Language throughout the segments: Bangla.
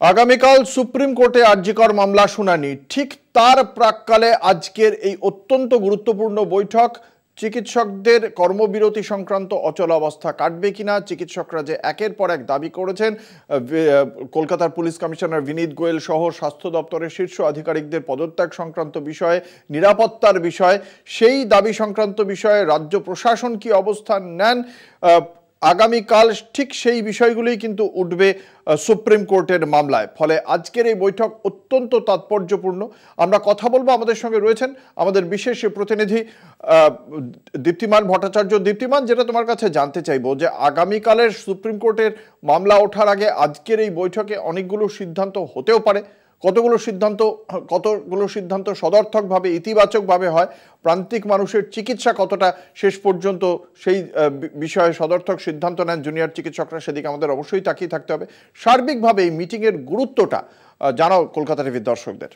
আগামীকাল সুপ্রিম কোর্টে আরজিকর মামলা শুনানি, ঠিক তার প্রাক্কালে আজকের এই অত্যন্ত গুরুত্বপূর্ণ বৈঠক। চিকিৎসকদের কর্মবিরতি সংক্রান্ত অচলাবস্থা কাটবে কিনা, চিকিৎসকরা যে একের পর এক দাবি করেছেন, কলকাতার পুলিশ কমিশনার বিনীত গোয়েল সহ স্বাস্থ্য দপ্তরের শীর্ষ আধিকারিকদের পদত্যাগ সংক্রান্ত বিষয়ে, নিরাপত্তার বিষয়, সেই দাবি সংক্রান্ত বিষয়ে রাজ্য প্রশাসন কি অবস্থান নেন, আগামীকাল ঠিক সেই বিষয়গুলোই কিন্তু উঠবে সুপ্রিম কোর্টের মামলায়। ফলে আজকের এই বৈঠক অত্যন্ত তাৎপর্যপূর্ণ। আমরা কথা বলবো, আমাদের সঙ্গে রয়েছেন আমাদের বিশেষ প্রতিনিধি দীপ্তিমান ভট্টাচার্য। দীপ্তিমান, যেটা তোমার কাছে জানতে চাইবো যে আগামীকালের সুপ্রিম কোর্টের মামলা ওঠার আগে আজকের এই বৈঠকে অনেকগুলো সিদ্ধান্ত হতেও পারে। কতগুলো সিদ্ধান্ত সদর্থকভাবে, ইতিবাচকভাবে হয়, প্রান্তিক মানুষের চিকিৎসা কতটা শেষ পর্যন্ত সেই বিষয়ে সদর্থক সিদ্ধান্ত নেন জুনিয়র চিকিৎসকরা, সেদিকে আমাদের অবশ্যই তাকিয়ে থাকতে হবে। সার্বিকভাবে এই মিটিংয়ের গুরুত্বটা জানাও কলকাতা টিভির দর্শকদের।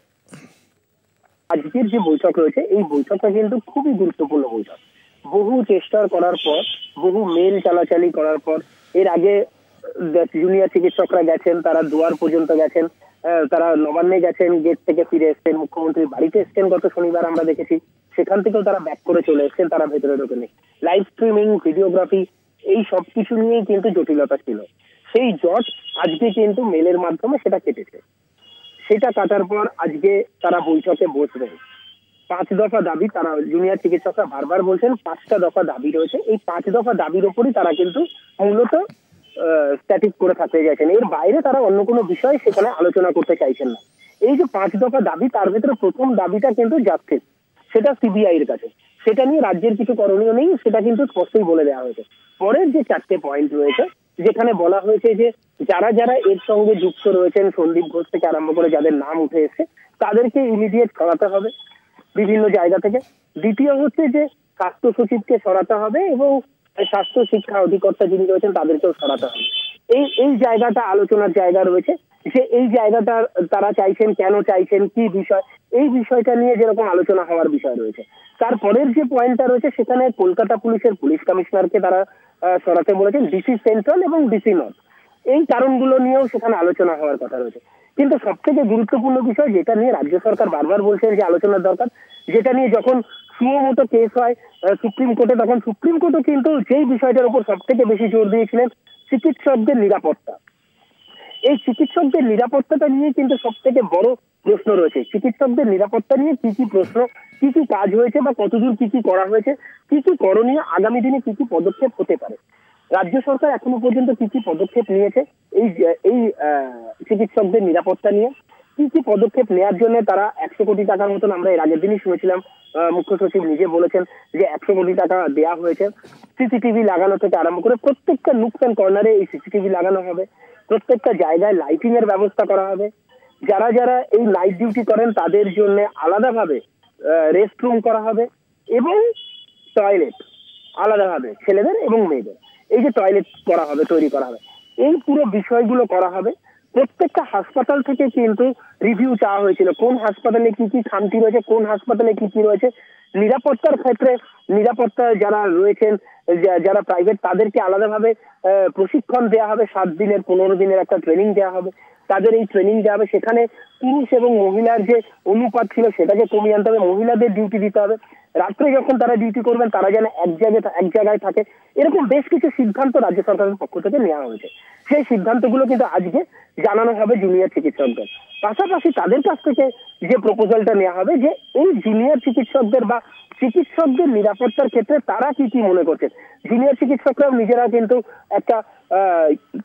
আজকের যে বৈঠক রয়েছে, এই বৈঠকটা কিন্তু খুবই গুরুত্বপূর্ণ বৈঠক। বহু চেষ্টা করার পর, বহু মেল চালাচালি করার পর, এর আগে জুনিয়র চিকিৎসকরা গেছেন, তারা দুয়ার পর্যন্ত গেছেন, তারা নবান্নে গেছেন, গেট থেকে ফিরে এসছেন, মুখ্যমন্ত্রীর বাড়িতে এসছেন গত শনিবার আমরা দেখেছি, সেখান থেকেও তারা ব্যাক করে চলে এসছেন, তারা ভেতরে ঢোকেনি। লাইভ স্ট্রিমিং, ভিডিওগ্রাফি, এই সবকিছু নিয়েই কিন্তু জটিলতা ছিল। সেই জট আজকে কিন্তু মেলের মাধ্যমে সেটা কেটেছে। সেটা কাটার পর আজকে তারা বৈঠকে বসবেন। 5 দফা দাবি, তারা জুনিয়র চিকিৎসকরা বারবার বলছেন 5টা দফা দাবি রয়েছে। এই 5 দফা দাবির উপরই তারা কিন্তু মূলত স্ট্যাটিক করে থাকতে চাইছেন। এর বাইরে তারা অন্য কোনো বিষয় সেখানে আলোচনা করতে চাইছেন না। এই যে 5 দফা দাবি, তার ভিতরে প্রথম দাবিটা কিন্তু জাস্টিস, সেটা সিবিআই এর কাছে। সেটা নিয়ে রাজ্যের কিছু করণীয় নেই, সেটা কিন্তু স্পষ্টই বলে দেওয়া হয়েছে। পরের যে 4টে পয়েন্ট রয়েছে, যেখানে বলা হয়েছে যে যারা যারা এর সঙ্গে যুক্ত রয়েছেন, সন্দীপ ঘোষ থেকে আরম্ভ করে যাদের নাম উঠে এসেছে, তাদেরকে ইমিডিয়েট সরাতে হবে বিভিন্ন জায়গা থেকে। দ্বিতীয় হচ্ছে যে স্বাস্থ্য সচিবকে সরাতে হবে এবং স্বাস্থ্য শিক্ষা অধিকর্তা যিনি রয়েছেন তাদেরকেও সরাতে হবে। এই জায়গাটা আলোচনার জায়গা রয়েছে, যে এই জায়গাটা তারা চাইছেন, কেন চাইছেন, কি বিষয়, এই বিষয়টা নিয়ে যেরকম আলোচনা হওয়ার বিষয় রয়েছে। তারপরের যে পয়েন্টটা রয়েছে, সেখানে কলকাতা পুলিশের পুলিশ কমিশনারকে তারা সরাতে বলেছেন, ডিসি সেন্ট্রাল এবং ডিসি নর্থ। এই কারণগুলো নিয়েও সেখানে আলোচনা হওয়ার কথা রয়েছে। কিন্তু সব থেকে গুরুত্বপূর্ণ বিষয়, যেটা নিয়ে রাজ্য সরকার বারবার বলছেন যে আলোচনার দরকার, যেটা নিয়ে যখন সুমোটো কেস হয় সুপ্রিম কোর্টে, তখন সুপ্রিম কোর্টও কিন্তু যেই বিষয়টার উপর সব থেকে বেশি জোর দিয়েছিলেন, চিকিৎসকদের নিরাপত্তা। এই চিকিৎসকদের নিরাপত্তাটা নিয়ে কিন্তু সব থেকে বড় প্রশ্ন রয়েছে। চিকিৎসকদের নিরাপত্তা নিয়ে কি কি প্রশ্ন, কি কি কাজ হয়েছে, বা কতদূর কি কি করা হয়েছে, কি কি করণীয়, আগামী দিনে কি কি পদক্ষেপ হতে পারে। রাজ্য সরকার এখনো পর্যন্ত কি কি পদক্ষেপ নিয়েছে এই চিকিৎসকদের নিরাপত্তা নিয়ে, কি কি পদক্ষেপ নেওয়ার জন্য তারা 100 কোটি টাকার মতন, আমরা এর আগের দিনই শুনেছিলাম মুখ্য সচিব নিজে বলেছেন যে 100 কোটি টাকা দেওয়া হয়েছে। সিসিটিভি লাগানো থেকে আরম্ভ করে প্রত্যেকটা নুক অ্যান্ড কর্নারে এই সিসিটিভি লাগানো হবে, প্রত্যেকটা জায়গায় লাইটিং এর ব্যবস্থা করা হবে। যারা যারা এই নাইট ডিউটি করেন তাদের জন্য আলাদাভাবে রেস্ট রুম করা হবে এবং টয়লেট আলাদাভাবে ছেলেদের এবং মেয়েদের, এই যে টয়লেট করা হবে, তৈরি করা হবে, এই পুরো বিষয়গুলো করা হবে। প্রত্যেকটা হাসপাতাল থেকে কিন্তু রিভিউ চাওয়া হয়েছিল, কোন হাসপাতালে কি কি খামতি রয়েছে, কোন হাসপাতালে কি কি রয়েছে। নিরাপত্তার ক্ষেত্রে নিরাপত্তা যারা রয়েছেন, যারা প্রাইভেট, তাদেরকে আলাদাভাবে প্রশিক্ষণ দেওয়া হবে। 7 দিনের 15 দিনের একটা ট্রেনিং দেওয়া হবে, তাদের এই ট্রেনিং দেওয়া হবে। সেখানে পুরুষ এবং মহিলার যে অনুপাত ছিল সেটাকে কমিয়ে আনতে হবে, মহিলাদের ডিউটি দিতে হবে। রাত্রে যখন তারা ডিউটি করবেন তারা যেন এক জায়গায় থাকে। এরকম বেশ কিছু সিদ্ধান্ত রাজ্য সরকারের পক্ষ থেকে নেওয়া হয়েছে। সেই সিদ্ধান্তগুলো কিন্তু আজকে জানানো হবে জুনিয়র চিকিৎসকদের। পাশাপাশি তাদের কাছ থেকে যে প্রপোজালটা নেওয়া হবে, যে এই জুনিয়র চিকিৎসকদের বা চিকিৎসকদের নিরাপত্তার ক্ষেত্রে তারা কি কি মনে করছেন। জুনিয়র চিকিৎসকরাও নিজেরা কিন্তু একটা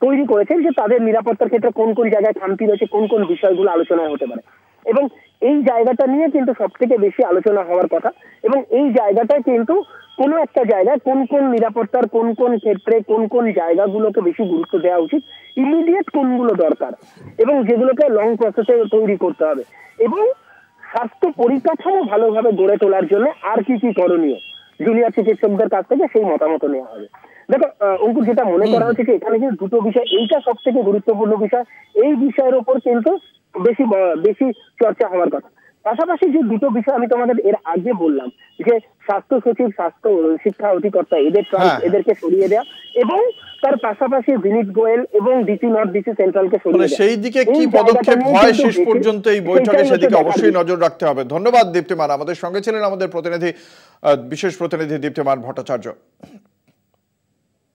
তৈরি করেছেন যে তাদের নিরাপত্তার ক্ষেত্রে কোন কোন জায়গায় খামতি রয়েছে, কোন কোন বিষয়গুলো আলোচনায় হতে পারে, এবং এই জায়গাটা নিয়ে কিন্তু সব থেকে বেশি আলোচনা হওয়ার কথা। এবং এই জায়গাটায় কিন্তু কোনো একটা জায়গায় কোন কোন নিরাপত্তার কোন কোন ক্ষেত্রে কোন কোন জায়গাগুলোকে বেশি গুরুত্ব দেওয়া উচিত, ইমিডিয়েট কোনগুলো দরকার, এবং যেগুলোকে লং প্রসেসে তৈরি করতে হবে, এবং স্বাস্থ্য পরিকাঠামো ভালোভাবে গড়ে তোলার জন্য আর কি কি করণীয় জুনিয়র চিকিৎসকদের কাছ থেকে সেই মতামত নেওয়া হবে। দেখো অঙ্কুর, যেটা মনে করা হচ্ছে যে এখানে কিন্তু দুটো বিষয়, এইটা সব থেকে গুরুত্বপূর্ণ বিষয়, এই বিষয়ের উপর কিন্তু বেশি চর্চা হওয়ার কথা। পাশাপাশি যে দুটো বিষয় আমি তোমাদের এর আগে বললাম, যে স্বাস্থ্য সচিব, স্বাস্থ্য শিক্ষা অধিকর্তা, এদেরকে সরিয়ে দেওয়া, এবং তার পাশাপাশি বিনীত গোয়েল এবং ডিসি নর্থ ডিসি সেন্ট্রালকে মানে সেই দিকে কি পদক্ষেপ হয় শেষ পর্যন্ত এই বৈঠকে, সেদিকে অবশ্যই নজর রাখতে হবে। ধন্যবাদ দীপ্তিমান, আমাদের সঙ্গে ছিলেন আমাদের প্রতিনিধি, বিশেষ প্রতিনিধি দীপ্তিমান ভট্টাচার্য।